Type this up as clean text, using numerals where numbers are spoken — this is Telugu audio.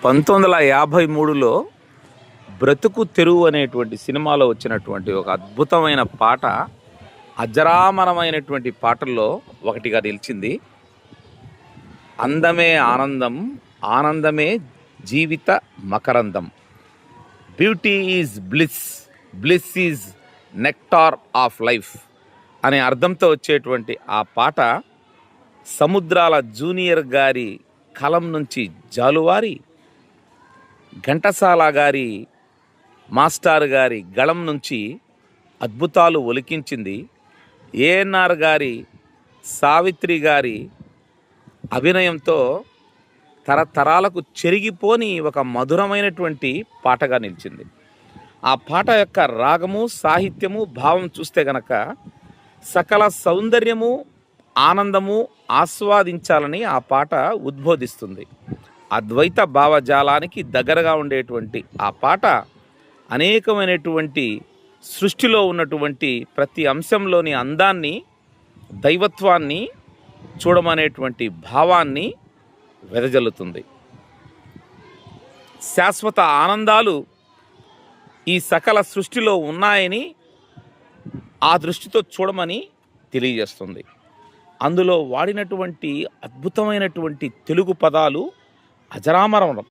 1953లో బ్రతుకు తెరువు అనేటువంటి సినిమాలో వచ్చినటువంటి ఒక అద్భుతమైన పాట అజరామరమైనటువంటి పాటల్లో ఒకటిగా నిలిచింది. అందమే ఆనందం, ఆనందమే జీవిత మకరందం, beauty is bliss, bliss is nectar of life అనే అర్థంతో వచ్చేటువంటి ఆ పాట సముద్రాల జూనియర్ గారి కలం నుంచి జాలువారి ఘంటసాల గారి మాస్టర్ గారి గళం నుంచి అద్భుతాలు ఒలికించింది. ఏఎన్ఆర్ గారి సావిత్రి గారి అభినయంతో తరతరాలకు చెరిగిపోని ఒక మధురమైనటువంటి పాటగా నిలిచింది. ఆ పాట యొక్క రాగము, సాహిత్యము, భావం చూస్తే గనక సకల సౌందర్యము, ఆనందము ఆస్వాదించాలని ఆ పాట ఉద్బోధిస్తుంది. అద్వైత భావజాలానికి దగ్గరగా ఉండేటువంటి ఆ పాట అనేకమైనటువంటి సృష్టిలో ఉన్నటువంటి ప్రతి అంశంలోని అందాన్ని, దైవత్వాన్ని చూడమనేటువంటి భావాన్ని వెదజల్లుతుంది. శాశ్వత ఆనందాలు ఈ సకల సృష్టిలో ఉన్నాయని ఆ దృష్టితో చూడమని తెలియజేస్తుంది. అందులో వాడినటువంటి అద్భుతమైనటువంటి తెలుగు పదాలు అజరామరం.